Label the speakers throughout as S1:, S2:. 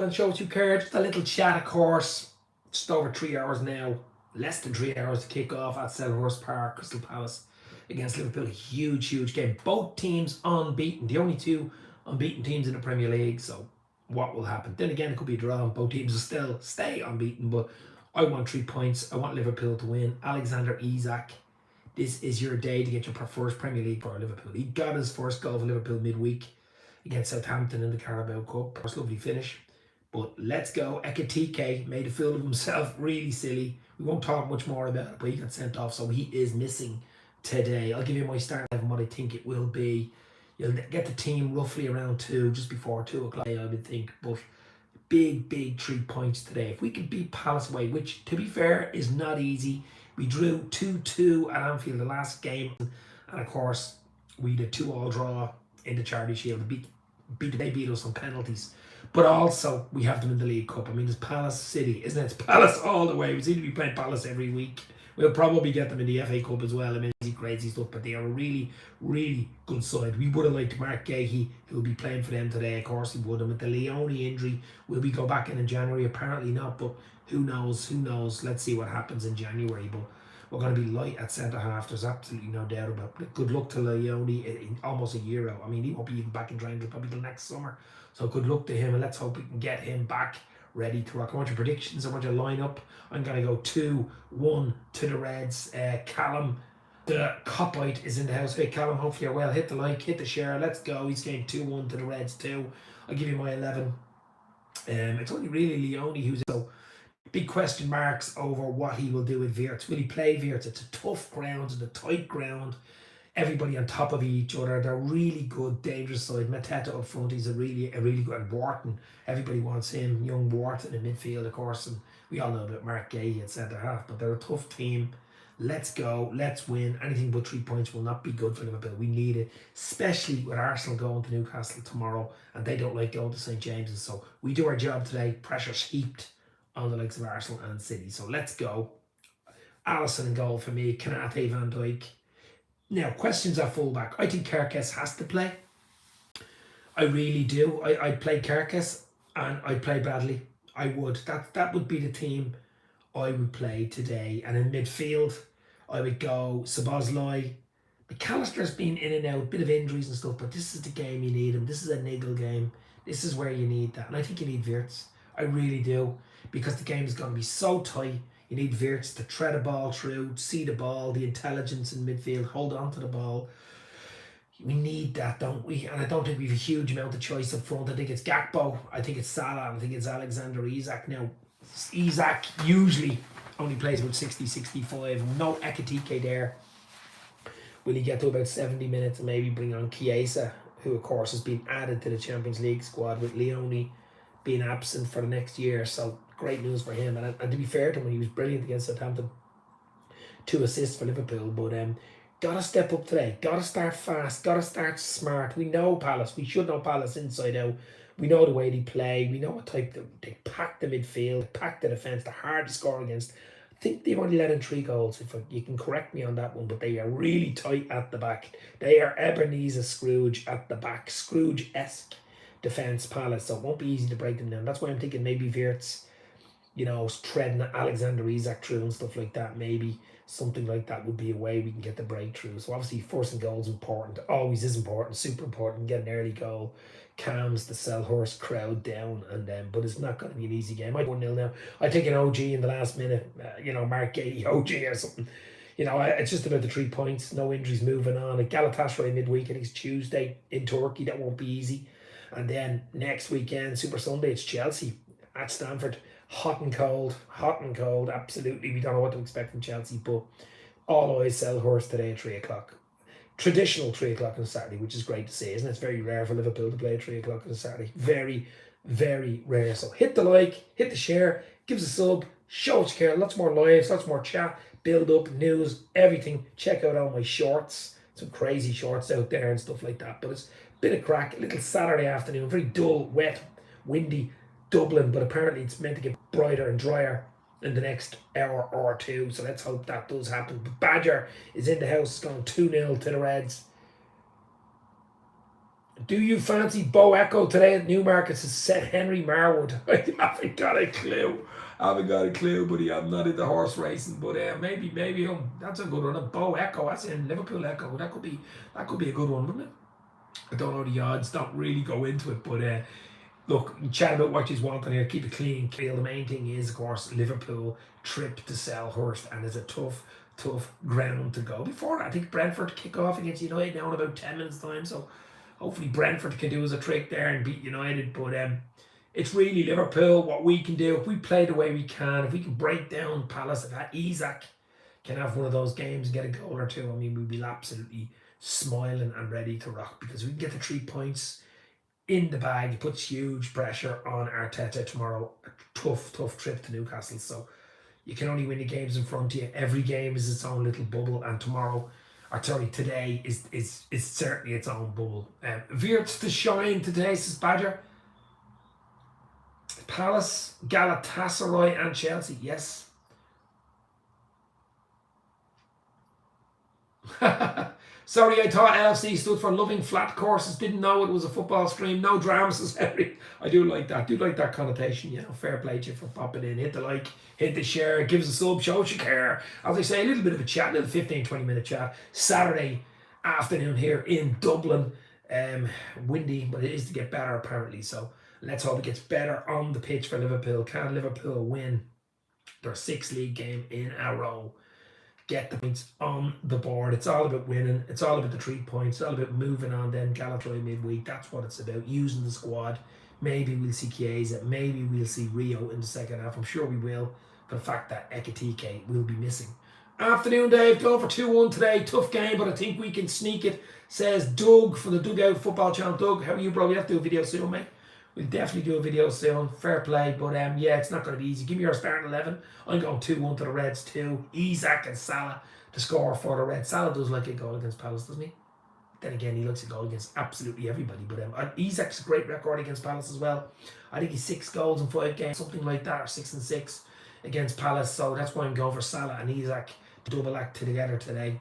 S1: and shows you care. Just a little chat, of course. Just over 3 hours now. Less than 3 hours to kick off at Selhurst Park, Crystal Palace against Liverpool. Huge, huge game. Both teams unbeaten. The only two unbeaten teams in the Premier League. So what will happen? Then again, it could be a draw and both teams will still stay unbeaten. But I want 3 points. I want Liverpool to win. Alexander Isak, this is your day to get your first Premier League for Liverpool. He got his first goal for Liverpool midweek against Southampton in the Carabao Cup. First lovely finish. But let's go. Ekitike made a fool of himself. Really silly. We won't talk much more about it, but he got sent off, so he is missing today. I'll give you my start and what I think it will be. You'll get the team roughly around 2, just before 2 o'clock, I would think. But big 3 points today. If we could beat Palace away, which, to be fair, is not easy. We drew 2-2 at Anfield the last game. And, of course, we did 2-2 draw in the Charity Shield. They beat us on penalties. But also, we have them in the League Cup. I mean, it's Palace City, isn't it? It's Palace all the way. We seem to be playing Palace every week. We'll probably get them in the FA Cup as well. I mean, it's crazy stuff, but they are a really good side. We would have liked Mark Gahey, who will be playing for them today. Of course he would have. With the Leone injury, will we go back in January? Apparently not, but who knows? Let's see what happens in January. But we're going to be light at centre-half. There's absolutely no doubt about it. Good luck to Leone in almost a year out. I mean, he won't be even back in training probably till next summer. So good luck to him, and let's hope we can get him back ready to rock. I want your predictions. I want your lineup. I'm going to go 2-1 to the Reds. Callum, the Copite, is in the house. Hey, Callum, hopefully you're well. Hit the like, hit the share. Let's go. He's getting 2-1 to the Reds too. I'll give you my 11. It's only really Leone who's so big question marks over what he will do with Wirtz. Will he play Wirtz? It's a tough ground, it's a tight ground. Everybody on top of each other. They're really good, dangerous side. Mateta up front, he's a really good. And Wharton, everybody wants him. Young Wharton in midfield, of course. And we all know about Mark Gahey at centre half. But they're a tough team. Let's go. Let's win. Anything but 3 points will not be good for Liverpool. We need it, especially with Arsenal going to Newcastle tomorrow. And they don't like going to St James's. So we do our job today. Pressure's heaped on the likes of Arsenal and City. So let's go. Alisson in goal for me. Kanate, Van Dijk. Now, questions at fullback. I think Kerkez has to play. I really do. I'd play Kerkez and I'd play Bradley. I would. That would be the team I would play today. And in midfield, I would go Szoboszlai. McAllister's been in and out, bit of injuries and stuff, but this is the game you need him. This is a niggle game. This is where you need that. And I think you need Wirtz. I really do. Because the game is going to be so tight. You need Wirtz to tread a ball through, see the ball, the intelligence in midfield, hold on to the ball. We need that, don't we? And I don't think we have a huge amount of choice up front. I think it's Gakpo, I think it's Salah, I think it's Alexander Isak. Now, Isak usually only plays about 60, 65. No Ekitike there. Will he get to about 70 minutes and maybe bring on Chiesa, who of course has been added to the Champions League squad with Leone being absent for the next year. So great news for him. And to be fair to him, he was brilliant against Southampton. 2 assists for Liverpool. But gotta step up today. Gotta start fast. Gotta start smart. We know Palace. We should know Palace inside out. We know the way they play. We know what type they pack the midfield, pack the defence. They're hard to score against. I think they've only let in 3 goals. If you can correct me on that one, but they are really tight at the back. They are Ebenezer Scrooge at the back. Scrooge-esque defence, Palace. So it won't be easy to break them down. That's why I'm thinking maybe Wirtz, treading Alexander Isak through and stuff like that. Maybe something like that would be a way we can get the breakthrough. So obviously forcing goals is important. Always is important. Super important. Get an early goal calms the Selhurst crowd down, and but it's not going to be an easy game. I 1-0 now. I take an OG in the last minute. Mark Gahey OG or something. It's just about the 3 points. No injuries, moving on. At Galatasaray midweek, I think it's Tuesday in Turkey. That won't be easy. And then next weekend, Super Sunday, it's Chelsea at Stamford. Hot and cold, absolutely. We don't know what to expect from Chelsea, but all eyes Selhurst today at 3 o'clock. Traditional 3 o'clock on a Saturday, which is great to see, isn't it? It's very rare for Liverpool to play at 3 o'clock on a Saturday. Very, very rare. So hit the like, hit the share, give us a sub, show us care. Lots more lives, lots more chat, build up, news, everything. Check out all my shorts. Some crazy shorts out there and stuff like that. But it's a bit of crack, a little Saturday afternoon, very dull, wet, windy Dublin, but apparently it's meant to get brighter and drier in the next hour or 2, so let's hope that does happen. But Badger is in the house. It's going 2-0 to the Reds. Do you fancy Bo Echo today at Newmarket? Said Henry Marwood. I haven't got a clue. I haven't got a clue, buddy. I'm not into horse racing, but maybe that's a good one. A Bo Echo, that's in Liverpool Echo. That could be a good one, wouldn't it? I don't know the odds. Don't really go into it, but look, chat about what you want on here. Keep it clean. The main thing is, of course, Liverpool trip to Selhurst, and it's a tough ground to go. Before that, I think Brentford kick off against United now in about 10 minutes time. So hopefully Brentford can do us a trick there and beat United. But it's really Liverpool, what we can do. If we play the way we can, if we can break down Palace, if Isak can have one of those games and get a goal or two, I mean, we'll be absolutely smiling and ready to rock, because we can get the 3 points in the bag. It puts huge pressure on Arteta tomorrow. A tough trip to Newcastle. So you can only win the games in front of you. Every game is its own little bubble, and today is certainly its own bubble. Veerts to shine today, says Badger. Palace, Galatasaray and Chelsea, yes. Sorry, I thought LFC stood for loving flat courses. Didn't know it was a football stream. No dramas, says Henry. I do like that. Do like that connotation. You know, fair play to you for popping in. Hit the like, hit the share, give us a sub, show us you care. As I say, a little bit of a chat, a little 15-20 minute chat. Saturday afternoon here in Dublin. Windy, but it is to get better apparently. So let's hope it gets better on the pitch for Liverpool. Can Liverpool win their 6th league game in a row? Get the points on the board. It's all about winning. It's all about the 3 points. It's all about moving on then Galatasaray midweek. That's what it's about. Using the squad. Maybe we'll see Chiesa. Maybe we'll see Rio in the second half. I'm sure we will. For the fact that Ekitike will be missing. Afternoon, Dave. Going for 2-1 today. Tough game, but I think we can sneak it. Says Doug from the Dugout Football Channel. Doug, how are you, bro? We have to do a video soon, mate. We'll definitely do a video soon. Fair play. But yeah, it's not going to be easy. Give me your starting 11. I'm going 2-1 to the Reds too. Isak and Salah to score for the Reds. Salah does like a goal against Palace, doesn't he? Then again, he likes a goal against absolutely everybody. But Isak's a great record against Palace as well. I think he's 6 goals in 5 games, something like that, or 6 and 6 against Palace. So that's why I'm going for Salah and Isak to double act together today.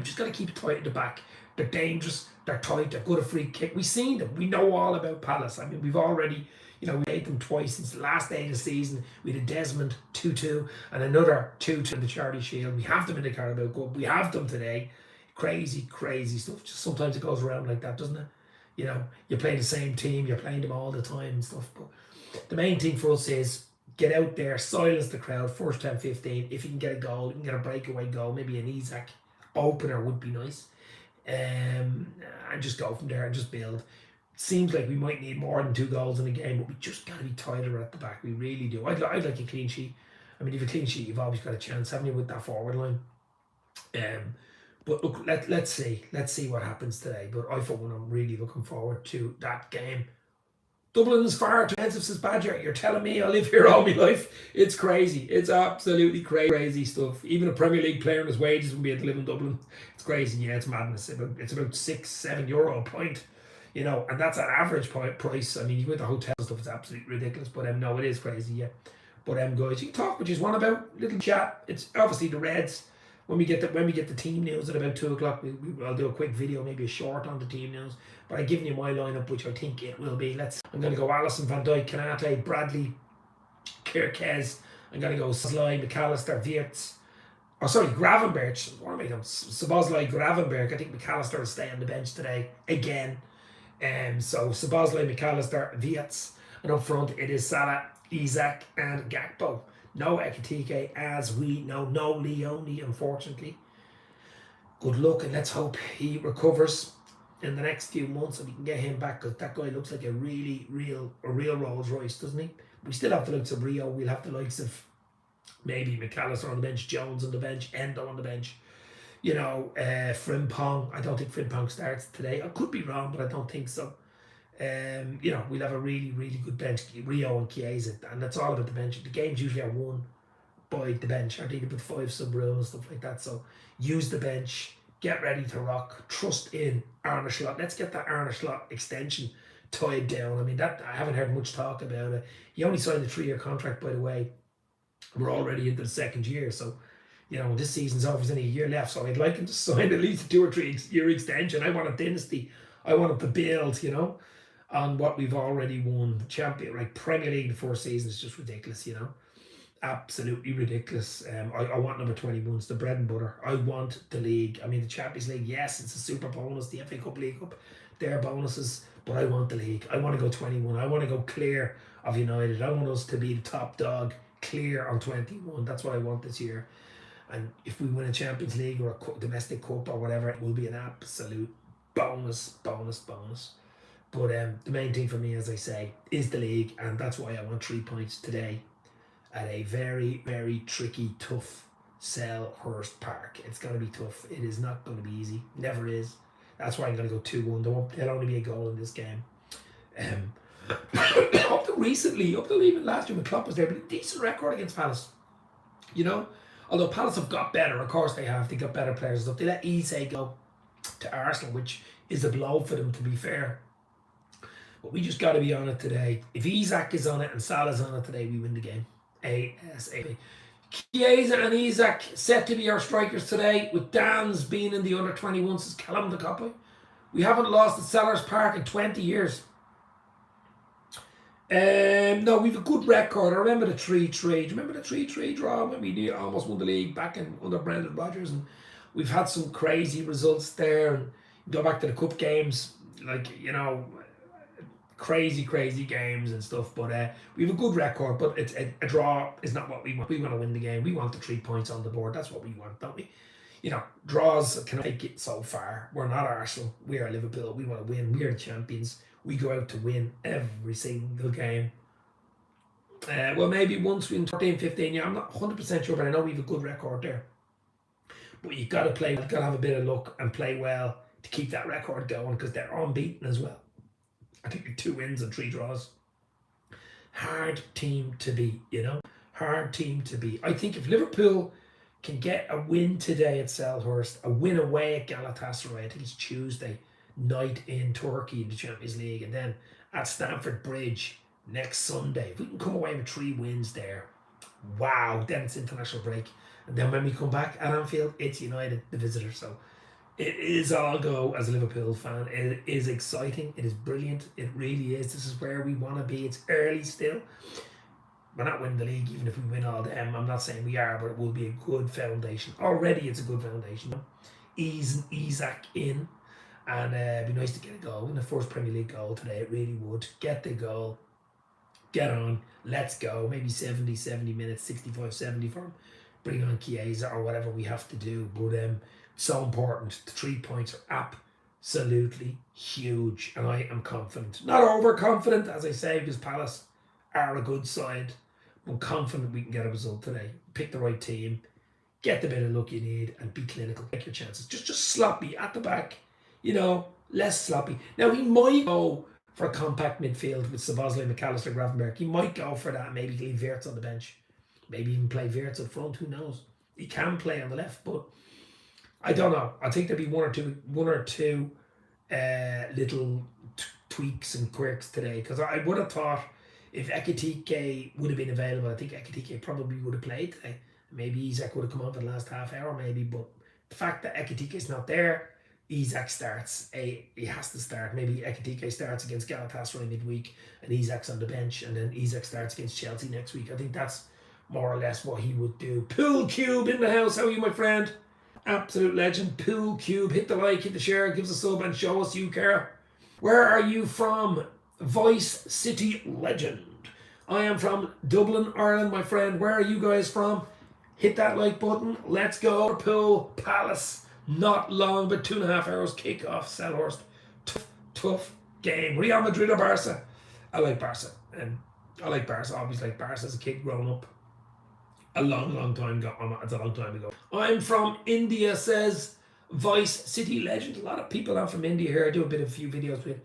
S1: Just got to keep it tight at the back. They're dangerous, they're tight, they're good at free kick. We've seen them, we know all about Palace. I mean, we've already, we played them twice since the last day of the season. We had a Desmond 2-2 and another 2-2 in the Charity Shield. We have them in the Carabao Cup, we have them today. Crazy stuff. Just sometimes it goes around like that, doesn't it? You play the same team, you're playing them all the time and stuff. But the main thing for us is get out there, silence the crowd, first 10, 15. If you can get a goal, you can get a breakaway goal, maybe an Isak opener would be nice. And just go from there and just build. Seems like we might need more than 2 goals in a game, but we just got to be tighter at the back. We really do. I'd like a clean sheet. I mean, if you have a clean sheet, you've always got a chance, haven't you, with that forward line? But look, let's see what happens today. But I, for one, I'm really looking forward to that game. Dublin's far too expensive, says Badger. You're telling me I live here all my life? It's crazy. It's absolutely crazy stuff. Even a Premier League player on his wages wouldn't be able to live in Dublin. It's crazy. Yeah, it's madness. It's about €6-7 a pint, and that's an average price. I mean, you go to hotel stuff, it's absolutely ridiculous. But no, it is crazy. Yeah. But guys, you can talk what you want about. Little chat. It's obviously the Reds. When we get the team news at about 2 o'clock, I'll do a quick video, maybe a short on the team news. But I've given you my lineup, which I think it will be. I'm going to go Alisson, Van Dijk, Kanate, Bradley, Kirkez. I'm going to go Szoboszlai, McAllister, Wirtz. Oh, sorry, Gravenberch. What am I doing? Szoboszlai, Gravenberch. I think McAllister will stay on the bench today again. So Szoboszlai, McAllister, Wirtz. And up front, it is Salah, Isak, and Gakpo. No Ekitike, as we know. No Leone, unfortunately. Good luck, and let's hope he recovers in the next few months and we can get him back, because that guy looks like a real Rolls Royce, doesn't he? We still have the likes of Rio. We'll have the likes of maybe McAllister on the bench, Jones on the bench, Endo on the bench. Frimpong. I don't think Frimpong starts today. I could be wrong, but I don't think so. We'll have a really good bench. Rio and Chiesa, and that's all about the bench. The games usually are won by the bench. I think with 5 sub rules and stuff like that. So use the bench, get ready to rock, trust in Arne Slot. Let's get that Arne Slot extension tied down. I mean, that I haven't heard much talk about it. He only signed a 3-year contract, by the way. We're already into the 2nd year, so this season's over. There's only a year left, so I'd like him to sign at least a 2 or 3 year extension. I want a dynasty. I want them to build, you know, on what we've already won. Champion, like Premier League, the 4 seasons is just ridiculous, you know. Absolutely ridiculous. I want number 21's the bread and butter. I want the league. I mean, the Champions League, yes, it's a super bonus. The FA Cup, League Cup, they're bonuses. But I want the league. I want to go 21. I want to go clear of United. I want us to be the top dog, clear on 21. That's what I want this year. And if we win a Champions League or a domestic cup or whatever, it will be an absolute bonus, bonus, bonus. But the main thing for me, as I say, is the league. And that's why I want 3 points today at a very, very tricky, tough Selhurst Park. It's going to be tough. It is not going to be easy. Never is. That's why I'm going to go 2-1. There'll only be a goal in this game. Up to recently, up till even last year when Klopp was there, but a decent record against Palace. You know? Although Palace have got better, of course they have. They got better players and stuff. They let Isak go to Arsenal, which is a blow for them, to be fair. But we just got to be on it today. If Isak is on it and Salah's on it today, we win the game. ASAP. Chiesa and Isak set to be our strikers today, with Dan's being in the under 21s as Callum the copy. We haven't lost at Selhurst Park in 20 years. No, we've a good record. I remember the 3-3. Do you remember the 3-3 draw when we almost won the league back under Brendan Rodgers? And we've had some crazy results there. And go back to the cup games, like, you know, crazy games and stuff. But we have a good record, but it's a draw is not what we want. We want to win the game. We want the 3 points on the board. That's what we want, don't we? You know, draws can take it so far. We're not Arsenal. We are Liverpool. We want to win. We are the champions. We go out to win every single game. Well, maybe once we in 13, 15, yeah, I'm not 100% sure, but I know we have a good record there. But you've got to play, you've got to have a bit of luck and play well to keep that record going, because they're unbeaten as well. I think 2 wins and 3 draws. Hard team to beat, you know? Hard team to beat. I think if Liverpool can get a win today at Selhurst, a win away at Galatasaray, I think it's Tuesday night in Turkey in the Champions League, and then at Stamford Bridge next Sunday, if we can come away with 3 wins there, wow, then it's international break. And then when we come back at Anfield, it's United, the visitor. So it is all go as a Liverpool fan. It is exciting. It is brilliant. It really is. This is where we want to be. It's early still. We're not winning the league, even if we win all them. I'm not saying we are, but it will be a good foundation. Already it's a good foundation. Ease Isak in. And it'd be nice to get a goal in the first Premier League goal today. It really would. Get the goal. Get on. Let's go. Maybe 70 minutes, 65, 70 for him. Bring on Chiesa or whatever we have to do. But so important. The 3 points are absolutely huge. And I am confident. Not overconfident, as I say, because Palace are a good side. I'm confident we can get a result today. Pick the right team. Get the bit of luck you need and be clinical. Take your chances. Just sloppy at the back. You know, less sloppy. Now, he might go for a compact midfield with Szoboszlai, McAllister, Gravenberch. He might go for that. Maybe leave Wirtz on the bench. Maybe even play Wirtz up front. Who knows? He can play on the left, but I don't know. I think there'll be one or two little tweaks and quirks today, because I would have thought if Ekitike would have been available, I think Ekitike probably would have played today. Maybe Isak would have come on for the last half hour, maybe. But the fact that Ekitike is not there, Isak starts. He has to start. Maybe Ekitike starts against Galatasaray midweek and Isak's on the bench, and then Isak starts against Chelsea next week. I think that's more or less what he would do. Pool Cube in the house. How are you, my friend? Absolute legend. Pool Cube. Hit the like, hit the share, give us a sub, and show us you care. Where are you from? Voice City Legend. I am from Dublin, Ireland, my friend. Where are you guys from? Hit that like button. Let's go. Liverpool Palace. Not long, but 2.5 hours kick-off. Selhurst. Tough game. Real Madrid or Barca? I like Barca. I like Barca. I always like Barca as a kid growing up. A long time ago. It's a long time ago. I'm from India, says Vice City Legend. A lot of people are from India here. I do a few videos with.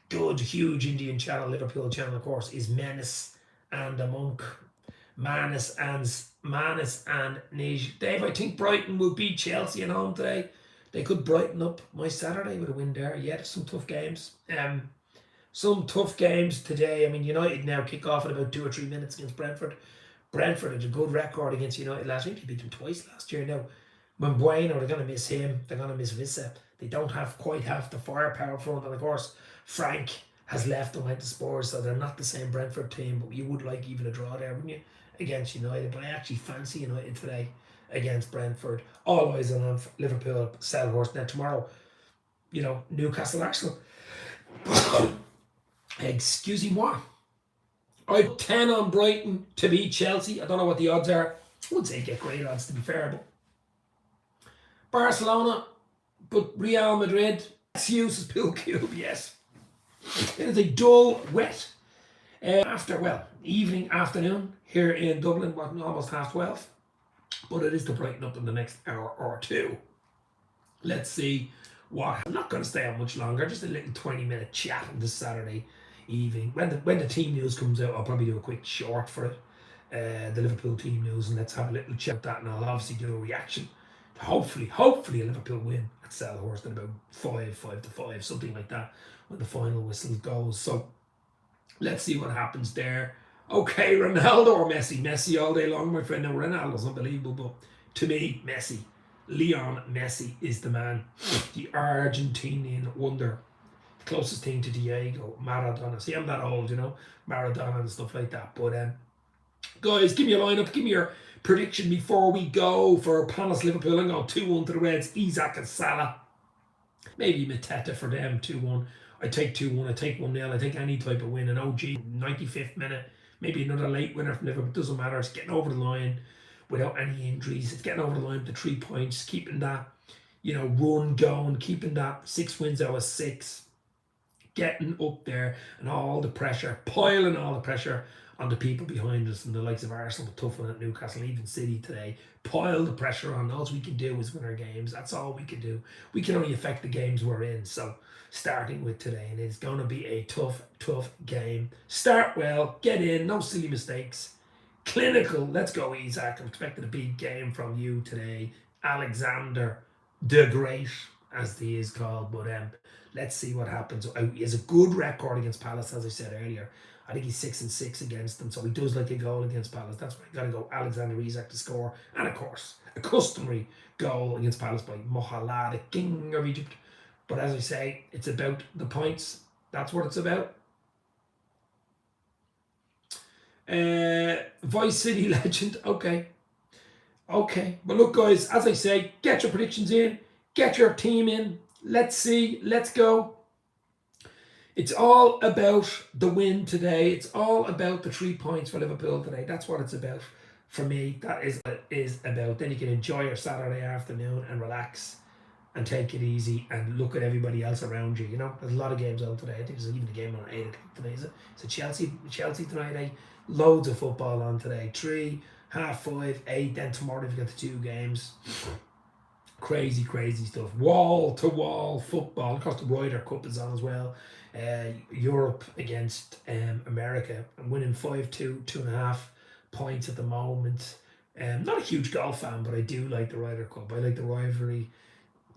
S1: Good, huge Indian channel. Liverpool channel, of course, is Menace and a Monk. Manus and Nij. Dave, I think Brighton will beat Chelsea at home today. They could brighten up my Saturday with a win there. Yeah, some tough games. Some tough games today. I mean, United now kick off in about 2 or 3 minutes against Brentford. Brentford had a good record against United last year. They beat them twice last year. Now, when Bueno, they're going to miss him. They're going to miss Vissa. They don't quite have the firepower front, and of course Frank has left and went to Spurs, so they're not the same Brentford team. But you would like even a draw there, wouldn't you, against United? But I actually fancy United today against Brentford. All eyes on Liverpool, Selhurst. Now tomorrow, Newcastle, Arsenal. Excusez-moi. I 10 on Brighton to beat Chelsea. I don't know what the odds are. I wouldn't say get great odds, to be fair, but Barcelona, but Real Madrid. Let's use as pool cube, yes. It is a dull, wet evening, afternoon here in Dublin, almost 12:30. But it is to brighten up in the next hour or two. Let's see what. I'm not going to stay on much longer. Just a little 20-minute chat on this Saturday evening. When the team news comes out, I'll probably do a quick short for it. The Liverpool team news, and let's have a little chat about that, and I'll obviously do a reaction. Hopefully a Liverpool win at Selhurst at about 5-5, something like that, when the final whistle goes. So let's see what happens there. Okay, Ronaldo or Messi? Messi all day long, my friend. Now, Ronaldo's unbelievable, but to me, Lionel Messi is the man. The Argentinian wonder. Closest thing to Diego Maradona. See, I'm that old, Maradona and stuff like that. But guys, give me a lineup. Give me your prediction before we go for Palace Liverpool. I'm going 2-1 to the Reds. Isak and Salah. Maybe Mateta for them, 2-1. I take 2-1. I take 1-0. I take any type of win. An OG, 95th minute. Maybe another late winner from Liverpool. It doesn't matter. It's getting over the line without any injuries. It's getting over the line with the 3 points. Keeping that, run going. Keeping that 6 wins out of 6. Getting up there and all the pressure. Piling all the pressure on the people behind us, and the likes of Arsenal, tough one at Newcastle, even City today. Pile the pressure on. All we can do is win our games. That's all we can do. We can only affect the games we're in. So starting with today, and it's going to be a tough game. Start well, get in, no silly mistakes. Clinical, let's go, Isak. I'm expecting a big game from you today. Alexander the Great, as he is called. But let's see what happens. He has a good record against Palace, as I said earlier. I think he's 6-6 against them, so he does like a goal against Palace. That's why I got to go Alexander Isak to score. And of course, a customary goal against Palace by Mohamed, the King of Egypt. But as I say, it's about the points. That's what it's about. Vice City legend. Okay. But look, guys, as I say, get your predictions in. Get your team in. Let's see. Let's go. It's all about the win today. It's all about the 3 points for Liverpool today. That's what it's about for me. That is what it is about. Then you can enjoy your Saturday afternoon and relax and take it easy and look at everybody else around you. There's a lot of games on today. I think there's even a game on 8 o'clock today. Is it? So Chelsea tonight, eh? Loads of football on today. 3, 5:30, 8. Then tomorrow you've got the 2 games. Crazy stuff. Wall to wall football. Of course, the Ryder Cup is on as well. Europe against America. I'm winning 5-2, 2.5 points at the moment. Not a huge golf fan, but I do like the Ryder Cup. I like the rivalry.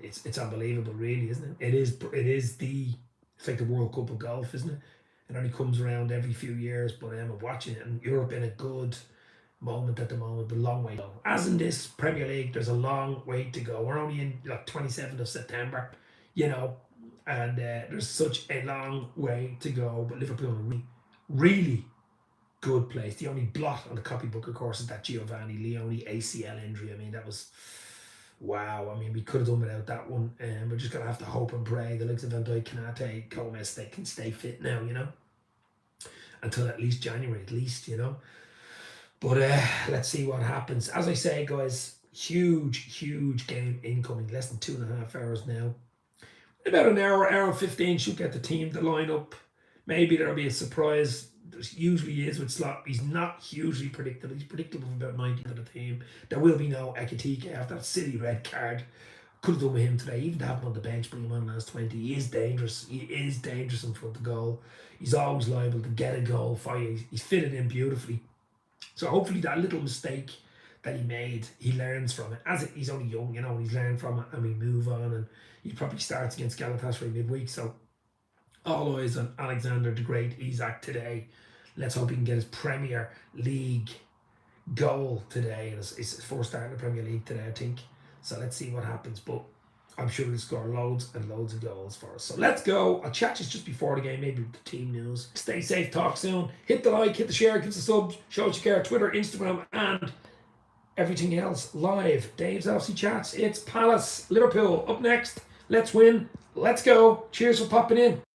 S1: It's unbelievable, really, isn't it? It's like the World Cup of golf, isn't it? It only comes around every few years, but I'm watching it, and Europe in a good moment at the moment, but a long way to go. As in this Premier League, there's a long way to go. We're only in 27th of September, and there's such a long way to go. But Liverpool are really good place. The only blot on the copybook, of course, is that Giovanni Leone ACL injury. I mean, that was wow. I mean, we could have done without that one. We're just gonna have to hope and pray the likes of Van Dijk, Kanate, Gomez, they can stay fit now, until at least January, But let's see what happens. As I say, guys, huge game incoming. Less than 2.5 hours now. About an hour and 15 should get the team to line up. Maybe there'll be a surprise. There usually is with Slot. He's not hugely predictable. He's predictable for about 90% of the team. There will be no Ekitike after that silly red card. Could have done with him today. Even to have him on the bench, bring him on last 20. He is dangerous. He is dangerous in front of goal. He's always liable to get a goal for you. He's fitted in beautifully. So hopefully that little mistake that he made, he learns from it. He's only young, he's learned from it, and we move on, and he probably starts against Galatasaray midweek. So all eyes on Alexander the Great, Isak today. Let's hope he can get his Premier League goal today. It's his first start in the Premier League today, I think. So let's see what happens. But I'm sure we'll score loads and loads of goals for us. So let's go. I'll chat to you just before the game, maybe with the team news. Stay safe, talk soon. Hit the like, hit the share, give us a sub, show us you care, Twitter, Instagram, and everything else live. Dave's FC Chats. It's Palace, Liverpool up next. Let's win. Let's go. Cheers for popping in.